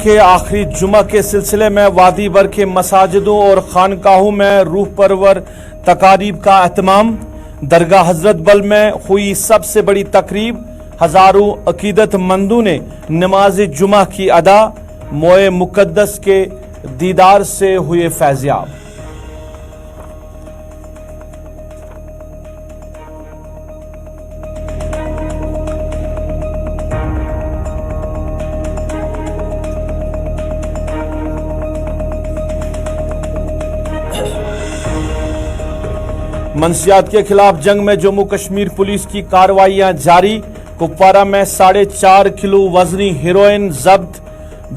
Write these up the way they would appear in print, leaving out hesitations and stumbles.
के आखिरी जुमा के सिलसिले में वादी भर के मसाजिदों और खानकाहों में रूह परवर तकारीब का एहतमाम। दरगाह हजरत बल में हुई सबसे बड़ी तकरीब। हजारों अकीदतमंदों ने नमाज जुमा की अदा। मोए मुकद्दस के दीदार से हुए फैज़याब। मंशियात के खिलाफ जंग में जम्मू कश्मीर पुलिस की कार्रवाइयां जारी। कुपवारा में 4.5 किलो वजनी हेरोइन जब्त।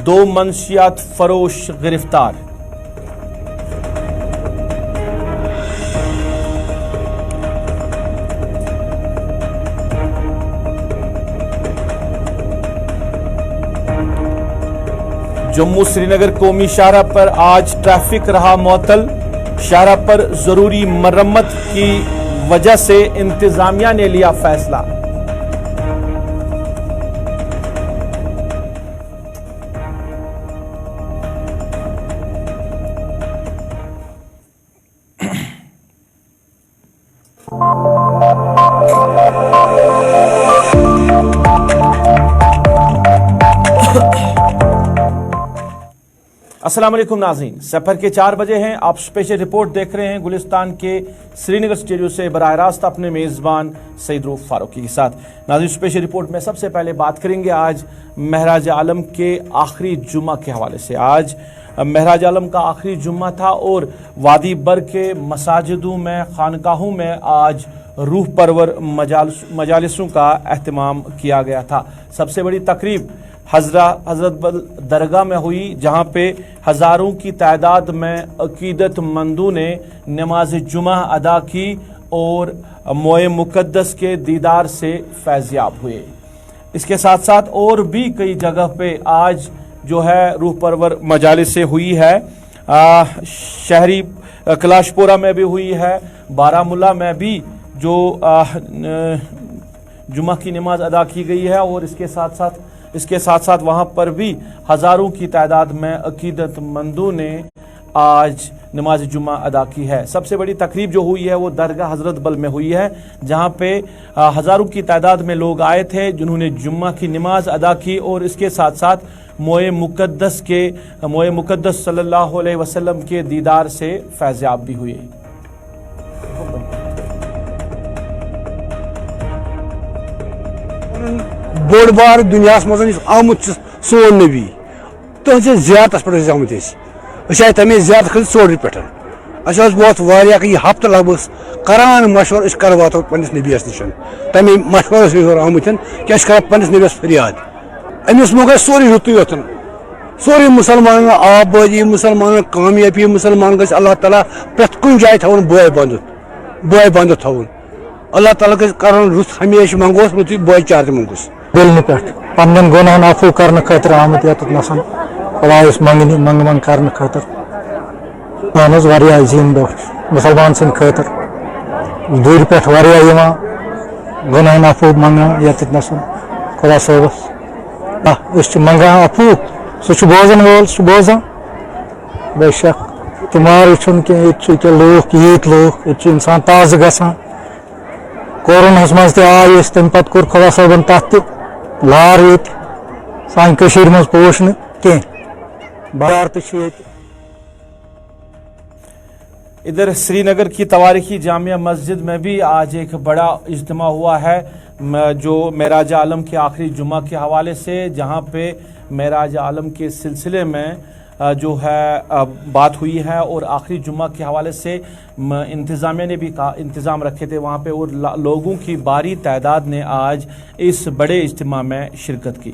2 मंशियात फरोश गिरफ्तार। जम्मू श्रीनगर कौमी शाहराह पर आज ट्रैफिक रहा मुअत्तल। शाहराह पर जरूरी मरम्मत की वजह से इंतजामिया ने लिया फैसला। अस्सलाम वालेकुम नाज़रीन, सफर के 4 बजे हैं। आप स्पेशल रिपोर्ट देख रहे हैं गुलिस्तान के श्रीनगर स्टूडियो से बराह रास्त अपने मेज़बान सईद रऊफ फारूकी के साथ। नाज़रीन, स्पेशल रिपोर्ट में सबसे पहले बात करेंगे आज महराज आलम के आखिरी जुम्मा के हवाले से। आज महराज आलम का आखिरी जुम्मा था और वादी बर के मसाजिदों में खानकाहों में आज रूह परवर मजालिसों का एहतमाम किया गया था। सबसे बड़ी तकरीब हजरत बल दरगाह में हुई, जहां पे हजारों की तादाद में अकीदतमंदों ने नमाज जुमा अदा की और मोए मुकद्दस के दीदार से फैज़याब हुए। इसके साथ साथ और भी कई जगह पे आज जो है रूह परवर मजालिस हुई है। शहरी कलाशपोरा में भी हुई है, बारामुल्ला में भी जो जुमा की नमाज अदा की गई है और इसके साथ साथ वहां पर भी हजारों की तादाद में अकीदतमंदों ने आज नमाज जुमा अदा की है। सबसे बड़ी तकरीब जो हुई है वो दरगाह हजरत बल में हुई है, जहां पे हजारों की तादाद में लोग आए थे जिन्होंने जुम्मा की नमाज अदा की और इसके साथ साथ मोए मुकद्दस सल्लल्लाहु अलैहि वसल्लम के दीदार से फैज़याब भी हुए। बोड़ बार दुनिया मज आमुत सोन नबी तुज जियारत पे आमुत तमें जियारत खिल सोर पे वोत यह हफ्त लगभग करान मशवर कर वातो पन्निस नबीस निश तमें मशवर आमुत क्या कर पन्निस नबीस फरियाद अमिस मो सोरे रुत योतन सोरे मुसलमान आबादी मुसलमान कामयाबी मुसलमान गस अल्लाह ताला प्रत कुन जाय थवन बोय बंद थवन अल्लाह ताला कर रुत हमेशा मंगोस रुत बोय चार मंगोस दिल पे पन्न गुनाहन अफू कर खतर आमुत नसन खुदायस मंग कर खतर अजीम दो मुसलमान सद खतर दूर पे गुनाहन अफू मंगान ये नसन खुदा सोबस मंगान अफू सह बोजन वोल सह बोजान बेशक तुमार कह लूख यीत लूख ये इंसान ताज़ गसान कोरोना मज आय तम पे कोर खुदा सोबन तथ लार ये सान मज पोश कह बार तो इधर श्रीनगर की तवारीखी जामिया मस्जिद में भी आज एक बड़ा इज्तिमा हुआ है जो महराज आलम के आखिरी जुम्मा के हवाले से, जहां पे महराज आलम के सिलसिले में जो है बात हुई है और आखिरी जुम्मा के हवाले से इंतज़ामिया ने भी इंतज़ाम रखे थे वहाँ पे और लोगों की भारी तादाद ने आज इस बड़े इज्तिमा में शिरकत की।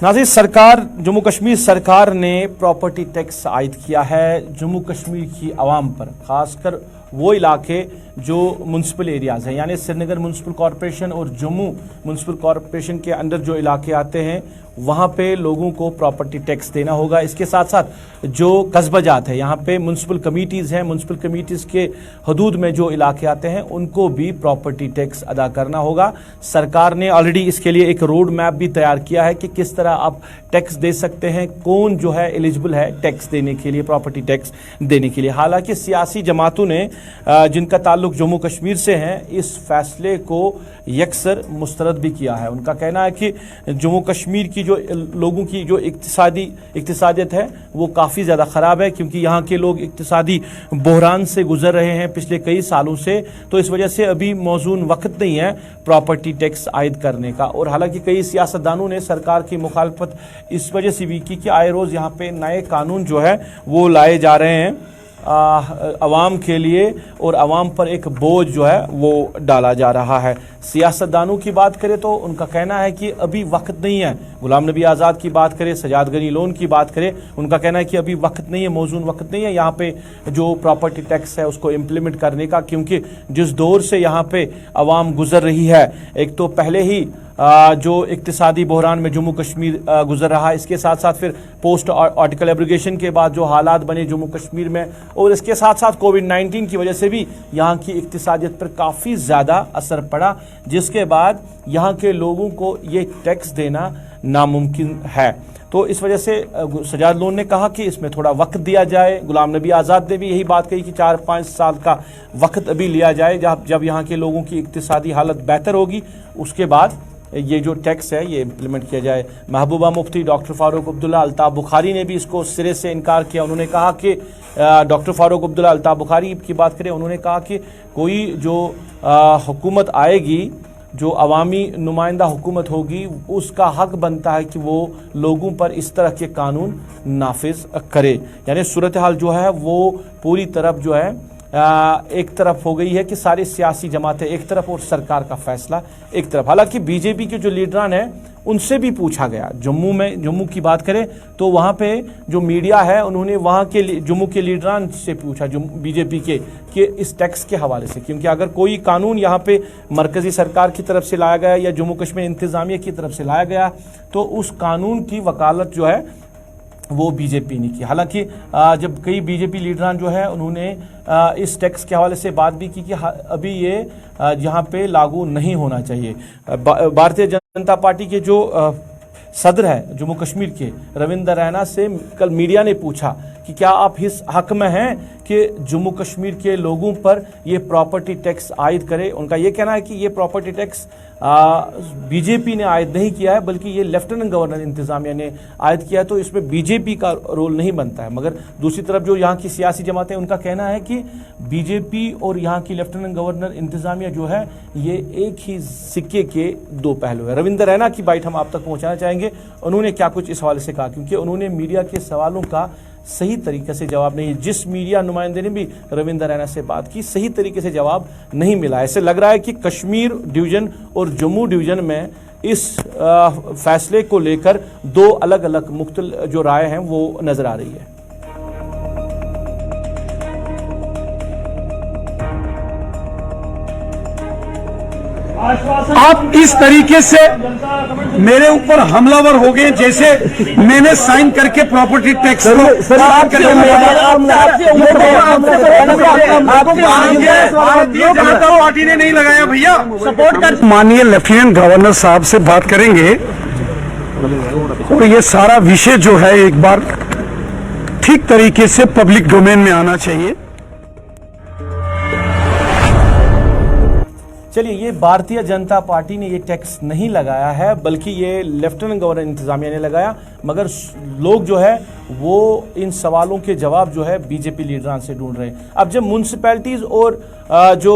नाज़रीन, सरकार जम्मू कश्मीर सरकार ने प्रॉपर्टी टैक्स आयद किया है जम्मू कश्मीर की आवाम पर, खासकर वो इलाके जो म्यूनसिपल एरियाज़ हैं, यानी श्रीनगर म्यूनसिपल कॉरपोरेशन और जम्मू म्यूनसिपल कॉरपोरेशन के अंदर जो इलाके आते हैं वहाँ पे लोगों को प्रॉपर्टी टैक्स देना होगा। इसके साथ साथ जो कस्बा जात है, यहाँ पे म्यूनसिपल कमीटीज़ हैं, म्यूनसिपल कमीटीज़ के हदूद में जो इलाके आते हैं उनको भी प्रॉपर्टी टैक्स अदा करना होगा। सरकार ने ऑलरेडी इसके लिए एक रोड मैप भी तैयार किया है कि किस तरह आप टैक्स दे सकते हैं, कौन जो है एलिजिबल है टैक्स देने के लिए, प्रॉपर्टी टैक्स देने के लिए। हालांकि सियासी जमातों ने जिनका ताल्लुक जम्मू कश्मीर से हैं, इस फैसले को यकसर मुस्तरद भी किया है। उनका कहना है कि जम्मू कश्मीर की जो लोगों की जो इक्तिसादियत है वो काफ़ी ज़्यादा ख़राब है, क्योंकि यहाँ के लोग इक्तिसादी बहरान से गुजर रहे हैं पिछले कई सालों से। तो इस वजह से अभी मौजून वक्त नहीं है प्रॉपर्टी टैक्स आयद करने का। और हालांकि कई सियासतदानों ने सरकार की मुखालफत इस वजह से भी की कि आए रोज़ यहाँ पे नए कानून जो है वो लाए जा रहे हैं अवाम के लिए, और अवाम पर एक बोझ जो है वो डाला जा रहा है। सियासतदानों की बात करें तो उनका कहना है कि अभी वक्त नहीं है। गुलाम नबी आज़ाद की बात करें, सजाद गनी लोन की बात करें, उनका कहना है कि अभी वक्त नहीं है, मौजून वक्त नहीं है यहाँ पे जो प्रॉपर्टी टैक्स है उसको इम्प्लीमेंट करने का, क्योंकि जिस दौर से यहाँ पे अवाम गुजर रही है, एक तो पहले ही जो इक्तिसादी बहरान में जम्मू कश्मीर गुजर रहा है, इसके साथ साथ फिर पोस्ट आर्टिकल एब्रिगेशन के बाद जो हालात बने जम्मू कश्मीर में, और इसके साथ साथ कोविड-19 की वजह से भी यहाँ की इक्तिसादियत पर काफ़ी ज़्यादा असर पड़ा, जिसके बाद यहाँ के लोगों को ये टैक्स देना नामुमकिन है। तो इस वजह से सजाद लोन ने कहा कि इसमें थोड़ा वक्त दिया जाए। गुलाम नबी आज़ाद ने भी यही बात कही कि 4-5 साल का वक्त अभी लिया जाए, जब यहाँ के लोगों की इक्तिसादी हालत बेहतर होगी उसके बाद ये जो टैक्स है ये इम्प्लीमेंट किया जाए। महबूबा मुफ्ती, डॉक्टर फारूक अब्दुल्ला, अल्ताफ़ बुखारी ने भी इसको सिरे से इनकार किया। उन्होंने कहा कि डॉक्टर फारूक अब्दुल्ला, अल्ताफ़ बुखारी की बात करें, उन्होंने कहा कि कोई जो हुकूमत आएगी, जो अवामी नुमाइंदा हुकूमत होगी, उसका हक बनता है कि वो लोगों पर इस तरह के कानून नाफिज करे। यानी सूरत हाल जो है वो पूरी तरफ जो है एक तरफ हो गई है कि सारी सियासी जमातें एक तरफ और सरकार का फैसला एक तरफ। हालांकि बीजेपी के जो लीडरान हैं उनसे भी पूछा गया, जम्मू की बात करें तो वहाँ पे जो मीडिया है उन्होंने वहाँ के जम्मू के लीडरान से पूछा, जो बीजेपी के, कि इस टैक्स के हवाले से, क्योंकि अगर कोई कानून यहाँ पे मरकज़ी सरकार की तरफ से लाया गया या जम्मू कश्मीर इंतज़ामिया की तरफ से लाया गया तो उस कानून की वकालत जो है वो बीजेपी ने की। हालांकि जब कई बीजेपी लीडरान जो है उन्होंने इस टैक्स के हवाले से बात भी की कि अभी ये यहाँ पे लागू नहीं होना चाहिए। भारतीय जनता पार्टी के जो सदर है जम्मू कश्मीर के, रविंदर रैना से कल मीडिया ने पूछा कि क्या आप इस हक में हैं कि जम्मू कश्मीर के लोगों पर ये प्रॉपर्टी टैक्स आयद करे। उनका ये कहना है कि ये प्रॉपर्टी टैक्स बीजेपी ने आयद नहीं किया है, बल्कि ये लेफ्टिनेंट गवर्नर इंतजामिया ने आयद किया है, तो इसमें बीजेपी का रोल नहीं बनता है। मगर दूसरी तरफ जो यहाँ की सियासी जमातें, उनका कहना है कि बीजेपी और यहाँ की लेफ्टिनेंट गवर्नर इंतजामिया जो है ये एक ही सिक्के के दो पहलू है। रविंदर रैना की बाइट हम आप तक पहुँचाना चाहेंगे, उन्होंने क्या कुछ इस हवाले से कहा, क्योंकि उन्होंने मीडिया के सवालों का सही तरीके से जवाब नहीं, जिस मीडिया नुमाइंदे ने भी रविंदर रैना से बात की सही तरीके से जवाब नहीं मिला। ऐसे लग रहा है कि कश्मीर डिवीज़न और जम्मू डिवीज़न में इस फैसले को लेकर दो अलग अलग मुख्तलिफ जो राय हैं वो नज़र आ रही है। आप इस तरीके से मेरे ऊपर हमलावर हो गए, जैसे मैंने साइन करके property tax Bharatiya Janata party ने नहीं लगाया भैया, सपोर्ट कर। माननीय लेफ्टिनेंट गवर्नर साहब से बात करेंगे और ये सारा विषय जो है एक बार ठीक तरीके से पब्लिक डोमेन में आना चाहिए। चलिए, ये भारतीय जनता पार्टी ने ये टैक्स नहीं लगाया है, बल्कि ये लेफ्टिनेंट गवर्नर इंतजामिया ने लगाया, मगर लोग जो है वो इन सवालों के जवाब जो है बीजेपी लीडरान से ढूंढ रहे हैं। अब जब म्यूनसिपैलिटीज़ और जो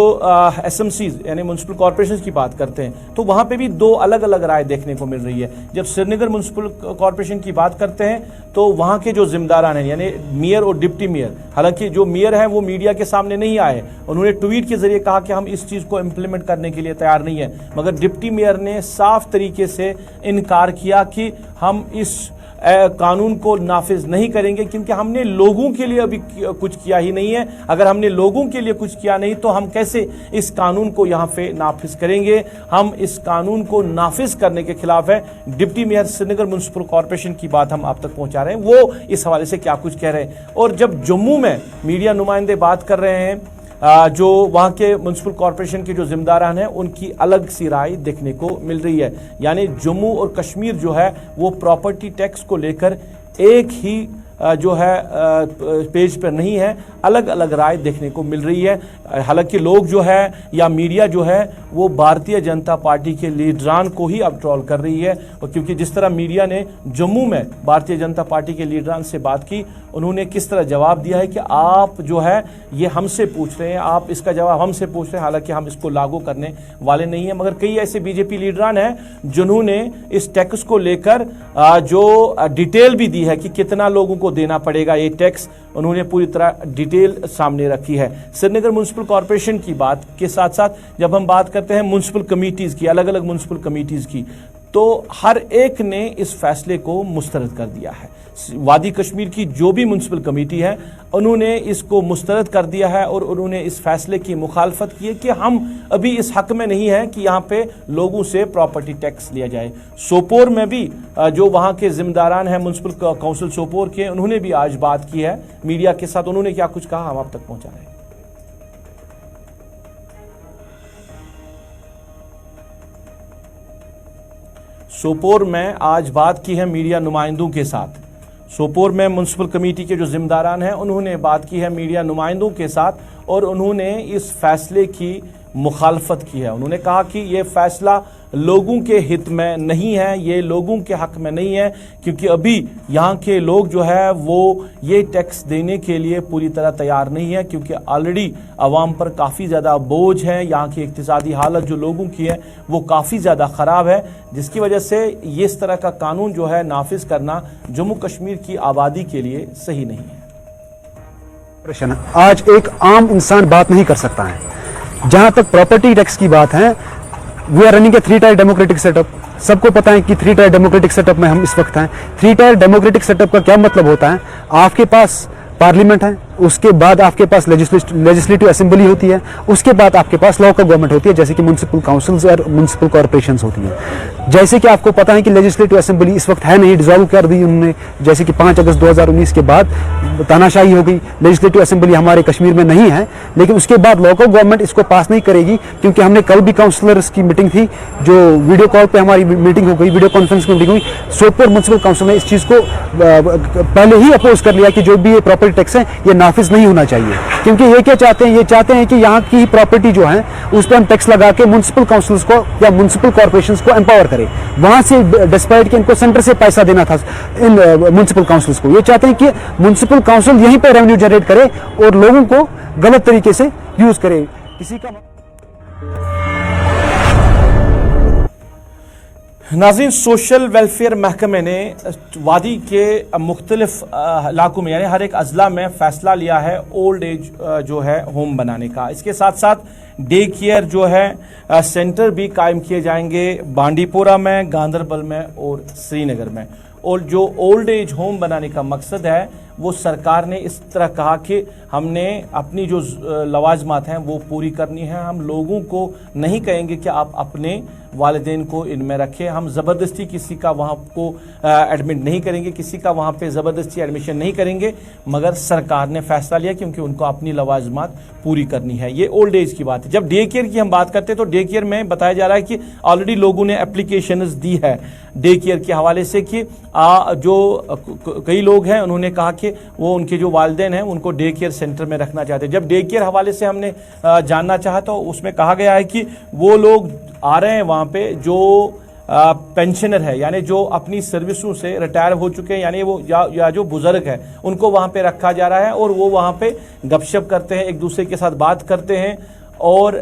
SMCs यानी म्यूनसिपल कॉर्पोरेशन की बात करते हैं तो वहाँ पे भी दो अलग अलग राय देखने को मिल रही है। जब श्रीनगर म्यूनसिपल कॉर्पोरेशन की बात करते हैं तो वहाँ के जो जिम्मेदारान हैं यानी मेयर और डिप्टी मेयर, हालांकि जो मेयर हैं वो मीडिया के सामने नहीं आए, उन्होंने ट्वीट के जरिए कहा कि हम इस चीज़ को इम्प्लीमेंट करने के लिए तैयार नहीं है, मगर डिप्टी मेयर ने साफ तरीके से इनकार किया कि हम इस कानून को नाफिज नहीं करेंगे क्योंकि हमने लोगों के लिए अभी कुछ किया ही नहीं है। अगर हमने लोगों के लिए कुछ किया नहीं तो हम कैसे इस कानून को यहाँ पे नाफिज करेंगे। हम इस कानून को नाफिज करने के खिलाफ है। Deputy mayor Srinagar municipal corporation की बात हम आप तक पहुंचा रहे हैं, वो इस हवाले से क्या कुछ कह रहे हैं। और जब जम्मू में मीडिया नुमाइंदे बात कर रहे हैं, जो वहाँ के म्यूनसिपल कॉर्पोरेशन के जो जिम्मेदारान हैं उनकी अलग सी राय देखने को मिल रही है। यानी जम्मू और कश्मीर जो है वो प्रॉपर्टी टैक्स को लेकर एक ही जो है पेज पर नहीं है, अलग अलग राय देखने को मिल रही है। हालांकि लोग जो है या मीडिया जो है वो भारतीय जनता पार्टी के लीडरान को ही अब ट्रोल कर रही है, और क्योंकि जिस तरह मीडिया ने जम्मू में भारतीय जनता पार्टी के लीडरान से बात की, उन्होंने किस तरह जवाब दिया है कि आप जो है ये हमसे पूछ रहे हैं, आप इसका जवाब हमसे पूछ रहे हैं, हालांकि हम इसको लागू करने वाले नहीं हैं। मगर कई ऐसे बीजेपी लीडरान हैं जिन्होंने इस टैक्स को लेकर जो डिटेल भी दी है कि कितना लोगों को देना पड़ेगा ये टैक्स, उन्होंने पूरी तरह डिटेल सामने रखी है। श्रीनगर म्यूनसिपल कॉर्पोरेशन की बात के साथ साथ जब हम बात करते हैं म्यूनसिपल कमीटीज की, अलग अलग म्यूनसिपल कमीटीज की, तो हर एक ने इस फैसले को मुस्तरद कर दिया है। वादी कश्मीर की जो भी म्यूनसिपल कमेटी है उन्होंने इसको मुस्तरद कर दिया है और उन्होंने इस फैसले की मुखालफत की है कि हम अभी इस हक में नहीं है कि यहाँ पे लोगों से प्रॉपर्टी टैक्स लिया जाए। सोपोर में भी जो वहाँ के जिम्मेदारान हैं म्यूनसिपल काउंसिल सोपोर के, उन्होंने भी आज बात की है मीडिया के साथ। उन्होंने क्या कुछ कहा हम आप तक पहुंचा रहे हैं। सोपोर में आज बात की है मीडिया नुमाइंदों के साथ। सोपोर में म्यूनसिपल कमेटी के जो जिम्मेदारान हैं उन्होंने बात की है मीडिया नुमाइंदों के साथ और उन्होंने इस फैसले की मुखालफत की है। उन्होंने कहा कि ये फैसला लोगों के हित में नहीं है, ये लोगों के हक में नहीं है, क्योंकि अभी यहाँ के लोग जो है वो ये टैक्स देने के लिए पूरी तरह तैयार नहीं है, क्योंकि ऑलरेडी आवाम पर काफ़ी ज़्यादा बोझ है। यहाँ की इक्तिसादी हालत जो लोगों की है वो काफ़ी ज़्यादा ख़राब है, जिसकी वजह से ये इस तरह का कानून जो है नाफिज करना जम्मू कश्मीर की आबादी के लिए सही नहीं है। आज एक आम इंसान बात नहीं कर सकता है। जहां तक प्रॉपर्टी टैक्स की बात है, we are running a 3 tier democratic setup. सबको पता है कि 3 टायर डेमोक्रेटिक सेटअप में हम इस वक्त हैं। 3 टायर डेमोक्रेटिक सेटअप का क्या मतलब होता है? आपके पास पार्लियामेंट है, उसके बाद आपके पास लेजिस्लेटिव असेंबली होती है, उसके बाद आपके पास लोकल गवर्नमेंट होती है, जैसे कि म्यूनसिपल काउंसिल्स और म्यूनसिपल कॉर्पोरेशंस होती हैं। जैसे कि आपको पता है कि लेजिस्लेटिव असेंबली इस वक्त है नहीं, डिसॉल्व कर दी उन्होंने, जैसे कि 5 अगस्त 2019 के बाद तानाशाही हो गई। लेजिस्लेटिव असेंबली हमारे कश्मीर में नहीं है, लेकिन उसके बाद लोकल गवर्नमेंट इसको पास नहीं करेगी, क्योंकि हमने कल भी काउंसलर्स की मीटिंग थी, जो वीडियो कॉल पे हमारी मीटिंग हो गई, वीडियो कॉन्फ्रेंस में मीटिंग हुई। सोपोर म्यूनसिपल काउंसिल ने इस चीज़ को पहले ही अपोज कर लिया कि जो भी ये प्रॉपर्टी टैक्स है ये नाफिज नहीं होना चाहिए, क्योंकि ये क्या चाहते हैं? ये चाहते हैं कि यहाँ की प्रॉपर्टी जो है उस पर हम टैक्स लगा के म्यूनसिपल काउंसिल्स को या म्यूनसिपल कॉर्पोरेशंस को एम्पावर करें। वहां से डिस्पाइट कि इनको सेंटर से पैसा देना था इन म्यूनसिपल काउंसिल्स को, ये चाहते हैं कि म्यूनसिपल काउंसिल यहीं पर रेवेन्यू जनरेट करे और लोगों को गलत तरीके से यूज करे। किसी का नाज़रीन, सोशल वेलफेयर महकमे ने वादी के मुख्तलिफ इलाकों में यानी हर एक अजला में फैसला लिया है ओल्ड एज जो है होम बनाने का। इसके साथ साथ डे केयर जो है सेंटर भी कायम किए जाएंगे बांडीपोरा में, गांधरबल में और श्रीनगर में। और जो ओल्ड एज होम बनाने का मकसद है वो सरकार ने इस तरह कहा कि हमने अपनी जो लवाजमात हैं वो पूरी करनी है। हम लोगों को नहीं कहेंगे कि आप अपने वालिदैन को इनमें रखें, हम ज़बरदस्ती किसी का वहाँ को एडमिट नहीं करेंगे, किसी का वहाँ पे ज़बरदस्ती एडमिशन नहीं करेंगे, मगर सरकार ने फैसला लिया क्योंकि उनको अपनी लवाजमात पूरी करनी है। ये ओल्ड एज की बात है। जब डे केयर की हम बात करते हैं तो डे केयर में बताया जा रहा है कि ऑलरेडी लोगों ने एप्लीकेशंस दी है डे केयर के हवाले से कि जो कई लोग हैं उन्होंने कहा कि वो उनके जो वालिदैन हैं उनको डे केयर सेंटर में रखना चाहते हैं। जब डे केयर हवाले से हमने जानना चाहा तो उसमें कहा गया है कि वो लोग आ रहे हैं वहाँ पे जो पेंशनर है, यानी जो अपनी सर्विसों से रिटायर हो चुके हैं, यानी वो या जो बुजुर्ग है उनको वहाँ पे रखा जा रहा है और वो वहाँ पे गपशप करते हैं, एक दूसरे के साथ बात करते हैं اور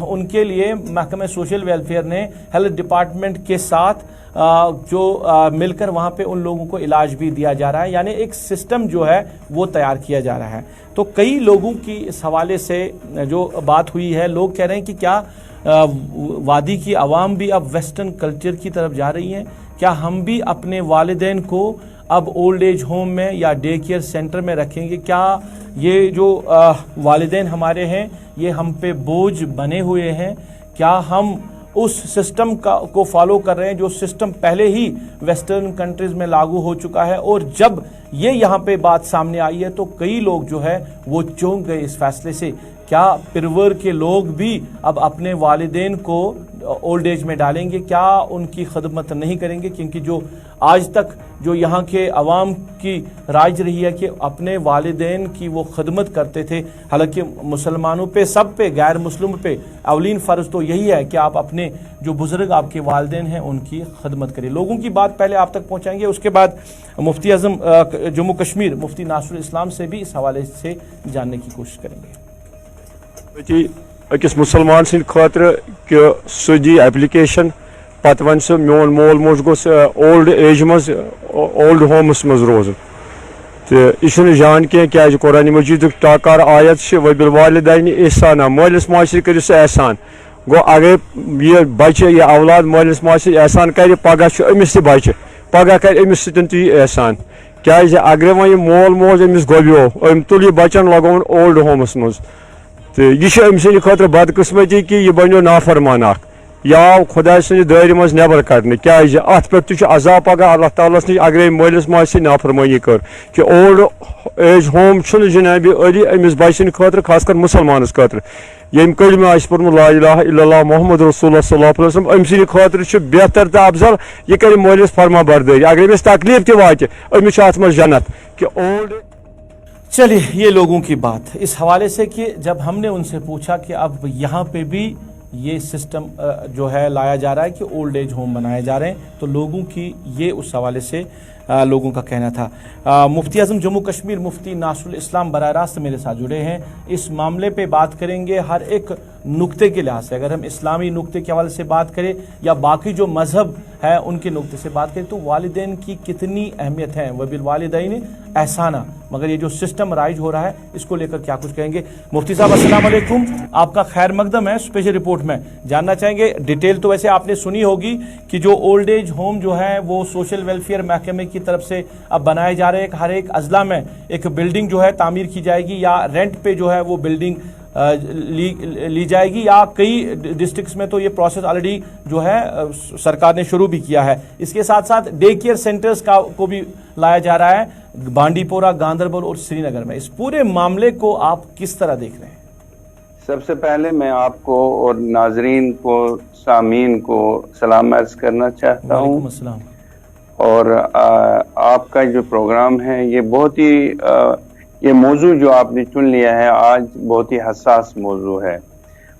उनके लिए महकमे सोशल वेलफेयर ने हेल्थ डिपार्टमेंट के साथ जो मिलकर वहाँ पे उन लोगों को इलाज भी दिया जा रहा है, यानी एक सिस्टम जो है वो तैयार किया जा रहा है। तो कई लोगों की इस हवाले से जो बात हुई है, लोग कह रहे हैं कि क्या वादी की आवाम भी अब वेस्टर्न कल्चर की तरफ जा रही है? क्या हम भी अपने वालिदैन को अब ओल्ड एज होम में या डे केयर सेंटर में रखेंगे? क्या ये जो वालिदैन हमारे हैं ये हम पे बोझ बने हुए हैं? क्या हम उस सिस्टम को फॉलो कर रहे हैं जो सिस्टम पहले ही वेस्टर्न कंट्रीज में लागू हो चुका है? और जब ये यहाँ पे बात सामने आई है तो कई लोग जो है वो चौंक गए इस फैसले से। क्या पिरवर के लोग भी अब अपने वालिदैन को ओल्ड एज में डालेंगे? क्या उनकी खदमत नहीं करेंगे? क्योंकि जो आज तक जो यहाँ के अवाम की राज रही है कि अपने वालिदैन की वो खदमत करते थे। हालांकि मुसलमानों पे, सब पे, गैर मुस्लिम पे अवलीन फ़र्ज तो यही है कि आप अपने जो बुज़ुर्ग आपके वालिदैन हैं उनकी खदमत करें। लोगों की बात पहले आप तक पहुँचाएंगे, उसके बाद मुफ्ती आज़म जम्मू कश्मीर मुफ्ती नासरुल इस्लाम से भी इस हवाले से जानने की कोशिश करेंगे। अकिस मुसलमान सद खतर कि सह दी एप्लिकेशन पत वन सह मोन मोल मोज गोस ओल्ड एज मज ओल्ड होमस मज रोज तो यह जान क्या कुरान मजीद टाकार आयत वबिल वालिदैन एहसाना मालिस माज कर एहसान गो अगर यह बच्चे यह औलाद मालिस माज एहसान कर पगह अमिस बच्चे पगह कर अमिस सतन एहसान क्या अगर वह मोल मोज अमिस गोब्यो अम तुल यह बच्चन लगोन ओल्ड होमस मज तो यह अम सद खतर बदकिस्मती कि यह बनो नाफरमान या खुदा सद दायरे मज नबर कड़ने क्या अत पे अजाब पगह अल्लाह ताला नश अगर मालिस माज से नाफरमानी कर कि ओल्ड एज होम जनाब अली अमिस बच्चन खतर खास कर मुसलमानस खतर यम कलमे आस पोर्मुत ला इलाहा इल्लल्लाह मोहम्मद रसूलुल्लाह सल्लल्लाहु अलैहि वसल्लम अम सद खतर बेहतर तो अफजल यह कर मालिस फरमा बरदारी अगर अमिस तकलीफ त वात अमिस अत मज जन्नत कि ओल्ड। चलिए, ये लोगों की बात इस हवाले से कि जब हमने उनसे पूछा कि अब यहाँ पे भी ये सिस्टम जो है लाया जा रहा है कि ओल्ड एज होम बनाए जा रहे हैं, तो लोगों की ये उस हवाले से लोगों का कहना था। मुफ्ती आज़म जम्मू कश्मीर मुफ्ती नासरुल इस्लाम बराह रास्त मेरे साथ जुड़े हैं। इस मामले पे बात करेंगे हर एक नुक्ते के लिहाज से। अगर हम इस्लामी नुक्ते के हवाले से बात करें या बाकी जो मजहब है उनके नुक्ते से बात करें तो वालिदैन की कितनी अहमियत है, वबिल वालिदैन एहसाना, मगर ये जो सिस्टम राइज हो रहा है इसको लेकर क्या कुछ कहेंगे। मुफ्ती साहब अस्सलाम वालेकुम, आपका खैर मकदम है स्पेशल रिपोर्ट में। जानना चाहेंगे डिटेल तो वैसे आपने सुनी होगी कि जो ओल्ड एज होम जो है वो सोशल वेलफेयर महकमे की तरफ से अब बनाए जा रहे हैं। हर एक अजला में एक बिल्डिंग जो है तामीर की जाएगी या रेंट पे जो है वो बिल्डिंग ली जाएगी, या कई डिस्ट्रिक्ट्स में तो ये प्रोसेस ऑलरेडी जो है सरकार ने शुरू भी किया है। इसके साथ साथ डे केयर सेंटर्स को भी लाया जा रहा है बांडीपोरा, गांदरबल और श्रीनगर में। इस पूरे मामले को आप किस तरह देख रहे हैं? सबसे पहले मैं आपको और नाजरीन को, सामीन को सलाम अर्ज करना चाहता हूँ। और आपका जो प्रोग्राम है ये बहुत ही ये मौजू जो आपने चुन लिया है आज बहुत ही हसास मौजू है।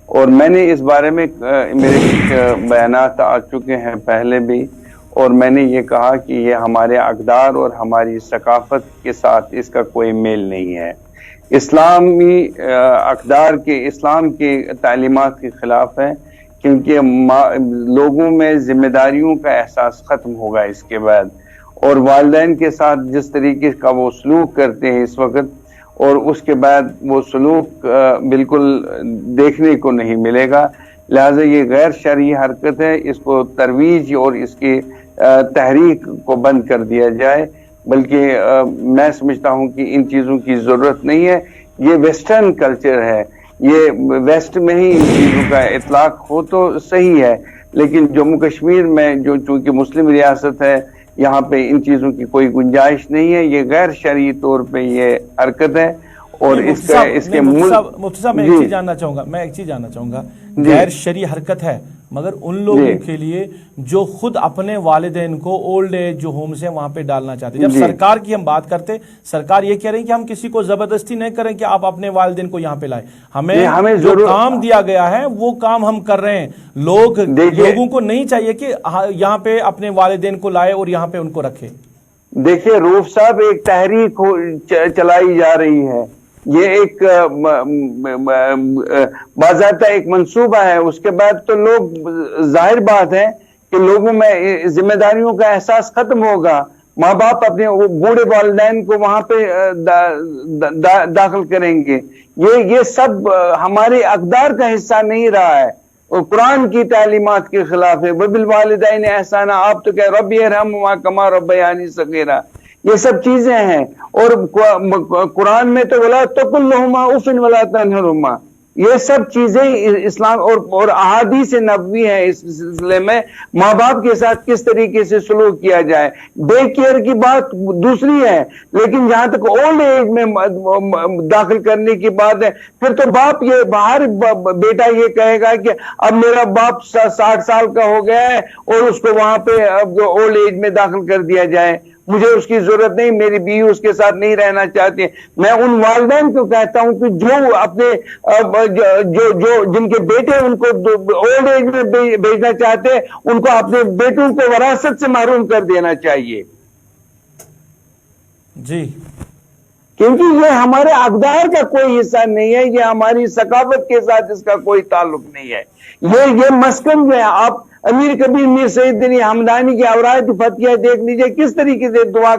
और मैंने इस बारे में मेरे कुछ बयानात आ चुके हैं पहले भी, और मैंने ये कहा कि ये हमारे अक़दार और हमारी सकाफ़त के साथ इसका कोई मेल नहीं है। इस्लामी अक़दार के, इस्लाम के तालीमात के ख़िलाफ़ है, क्योंकि लोगों में जिम्मेदारियों का एहसास ख़त्म होगा इसके बाद। और वालिदैन के साथ जिस तरीके का वो सलूक करते हैं इस वक्त, और उसके बाद वो सलूक बिल्कुल देखने को नहीं मिलेगा। लिहाजा ये गैर शरई हरकत है, इसको तरवीज और इसकी तहरीक को बंद कर दिया जाए। बल्कि मैं समझता हूँ कि इन चीज़ों की ज़रूरत नहीं है। ये वेस्टर्न कल्चर है, ये वेस्ट में ही इन चीज़ों का इतलाक हो तो सही है, लेकिन जम्मू कश्मीर में जो चूँकि मुस्लिम रियासत है यहाँ पे इन चीज़ों की कोई गुंजाइश नहीं है। ये गैर शरई तौर पे ये हरकत है। और इसका इसके मुफ्ती साहब मैं एक चीज़ जानना चाहूँगा, गैर शरई हरकत है मगर उन लोगों के लिए जो खुद अपने वालिदैन को ओल्ड एज जो होम्स हैं वहां पे डालना चाहते हैं। जब सरकार की हम बात करते, सरकार ये कह रही है कि हम किसी को जबरदस्ती नहीं करें कि आप अपने वालिदैन को यहाँ पे लाएं। हमें जो काम दिया गया है वो काम हम कर रहे हैं। लोगों को नहीं चाहिए कि यहाँ पे अपने वालिदैन को लाए और यहाँ पे उनको रखे। देखिए रूफ साहब, एक तहरीक चलाई जा रही है یہ ایک باضابطہ ایک منصوبہ ہے. اس کے بعد تو لوگ ظاہر بات ہے کہ لوگوں میں ذمہ داریوں کا احساس ختم ہوگا. ماں باپ اپنے بوڑھے والدین کو وہاں پہ داخل کریں گے. یہ سب ہمارے اقدار کا حصہ نہیں رہا ہے اور قرآن کی تعلیمات کے خلاف ہے. وبالوالدین احسانا, آپ تو کہ رب ارحمہما کما ربیانی صغیرا, یہ سب چیزیں ہیں. اور قرآن میں تو ولا تقل لہما اف ولا تنہرہما, یہ سب چیزیں اسلام اور احادیث نبوی ہیں اس سلسلے میں ماں باپ کے ساتھ کس طریقے سے سلوک کیا جائے. ڈے کیئر کی بات دوسری ہے, لیکن جہاں تک اولڈ ایج میں داخل کرنے کی بات ہے, پھر تو باپ یہ باہر بیٹا یہ کہے گا کہ اب میرا باپ 60 سال کا ہو گیا ہے اور اس کو وہاں پہ اولڈ ایج میں داخل کر دیا جائے, مجھے اس کی ضرورت نہیں, میری بیوی اس کے ساتھ نہیں رہنا چاہتی. میں ان والدین کو کہتا ہوں کہ جو اپنے جن کے بیٹے ان کو اولڈ ایج میں بھیجنا چاہتے ہیں, ان کو اپنے بیٹوں کو وراثت سے محروم کر دینا چاہیے. جی, کیونکہ یہ ہمارے اقدار کا کوئی حصہ نہیں ہے, یہ ہماری ثقافت کے ساتھ اس کا کوئی تعلق نہیں ہے. یہ مسکن جو ہے, آپ امیر کبیر میر سید دینی ہمدانی کی اوراد فتح دیکھ لیجئے کس طریقے سے دعا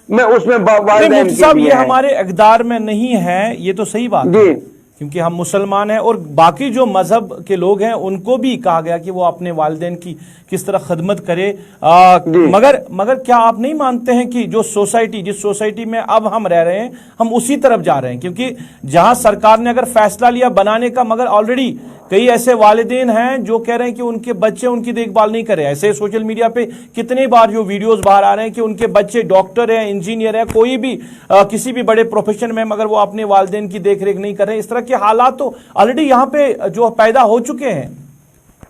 میں اس میں والدین مفتی صاحب یہ ہمارے اقدار میں نہیں ہے, یہ تو صحیح بات ہے کیونکہ ہم مسلمان ہیں اور باقی جو مذہب کے لوگ ہیں ان کو بھی کہا گیا کہ وہ اپنے والدین کی کس طرح خدمت کرے. مگر کیا آپ نہیں مانتے ہیں کہ جو سوسائٹی, جس سوسائٹی میں اب ہم رہ رہے ہیں, ہم اسی طرف جا رہے ہیں؟ کیونکہ جہاں سرکار نے اگر فیصلہ لیا بنانے کا, مگر آلریڈی کئی ایسے والدین ہیں جو کہہ رہے ہیں کہ ان کے بچے ان کی دیکھ بھال نہیں کر رہے. ایسے سوشل میڈیا پہ کتنی بار جو ویڈیوز باہر آ رہے ہیں کہ ان کے بچے ڈاکٹر ہیں, انجینئر ہیں, کوئی بھی کسی بھی بڑے پروفیشن میں, مگر وہ اپنے والدین کی دیکھ ریکھ نہیں کر رہے ہیں. اس طرح کے حالات تو آلریڈی یہاں پہ جو پیدا ہو چکے ہیں.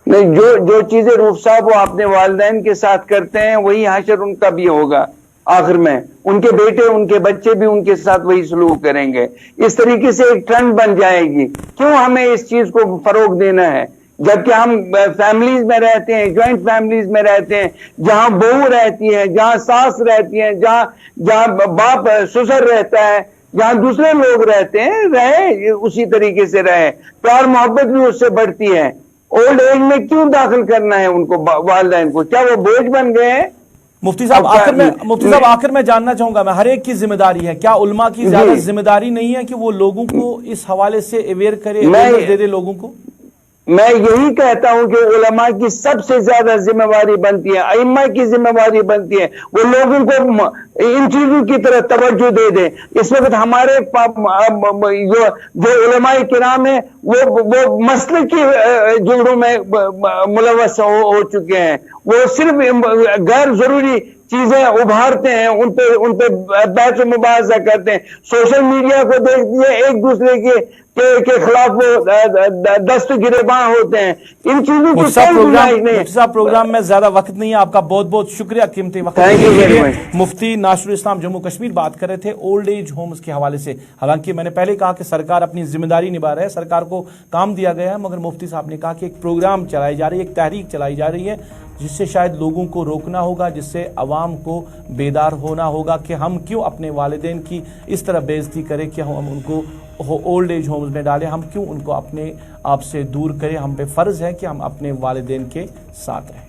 نہیں, جو چیزیں روف صاحب وہ اپنے والدین کے ساتھ کرتے ہیں وہی حشر ان کا بھی ہوگا. آخر میں ان کے بیٹے ان کے بچے بھی ان کے ساتھ وہی سلوک کریں گے. اس طریقے سے ایک ٹرینڈ بن جائے گی. کیوں ہمیں اس چیز کو فروغ دینا ہے جبکہ ہم فیملیز میں رہتے ہیں, جوائنٹ فیملیز میں رہتے ہیں, جہاں بہو رہتی ہے, جہاں ساس رہتی ہیں, جہاں باپ سسر رہتا ہے, جہاں دوسرے لوگ رہتے ہیں, رہے اسی طریقے سے رہے, پیار محبت بھی اس سے بڑھتی ہے. اولڈ ایج میں کیوں داخل کرنا ہے ان کو والدین کو؟ کیا وہ بوجھ بن گئے ہیں؟ مفتی صاحب آخر میں جاننا چاہوں گا, میں ہر ایک کی ذمہ داری ہے, کیا علماء کی زیادہ ذمہ داری نہیں ہے کہ وہ لوگوں کو اس حوالے سے اویئر کرے, دے دے لوگوں کو؟ میں یہی کہتا ہوں کہ علماء کی سب سے زیادہ ذمہ داری بنتی ہے, ائمہ کی ذمہ داری بنتی ہے, وہ لوگوں کو ان چیزوں کی طرف توجہ دے دیں. اس وقت ہمارے جو علماء کرام ہیں وہ مسلک کی جوڑوں میں ملوث ہو چکے ہیں. وہ صرف غیر ضروری چیزیں ابھارتے ہیں, ان پہ بحث و مباحثہ کرتے ہیں. سوشل میڈیا کو دیکھ دیے, ایک دوسرے کے خلاف وہ دست گریباں ہوتے ہیں. ان چیزوں کی کوئی گنجائش نہیں. صاحب پروگرام میں زیادہ وقت نہیں ہے, آپ کا بہت بہت شکریہ قیمتی وقت. مفتی ناصر الاسلام جموں کشمیر بات کر رہے تھے اولڈ ایج ہومز کے حوالے سے. حالانکہ میں نے پہلے کہا کہ سرکار اپنی ذمہ داری نبھا رہا ہے, سرکار کو کام دیا گیا ہے, مگر مفتی صاحب نے کہا کہ ایک پروگرام چلائی جا رہی ہے, ایک تحریک چلائی جا رہی ہے جس سے شاید لوگوں کو روکنا ہوگا, جس سے عوام کو بیدار ہونا ہوگا کہ ہم کیوں اپنے والدین کی اس طرح بے عزتی کریں کہ ہم ان کو اولڈ ایج ہومز میں ڈالیں, ہم کیوں ان کو اپنے آپ سے دور کریں. ہم پہ فرض ہے کہ ہم اپنے والدین کے ساتھ رہیں.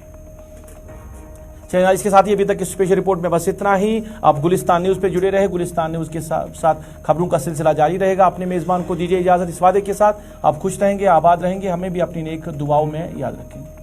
چلیے اس کے ساتھ ہی ابھی تک اس اسپیشل رپورٹ میں بس اتنا ہی. آپ گلستان نیوز پہ جڑے رہے, گلستان نیوز کے ساتھ خبروں کا سلسلہ جاری رہے گا. اپنے میزبان کو دیجیے اجازت اس وعدے کے ساتھ, آپ خوش رہیں گے, آباد رہیں گے, ہمیں بھی اپنی نیک دعاؤں میں یاد رکھیں گے.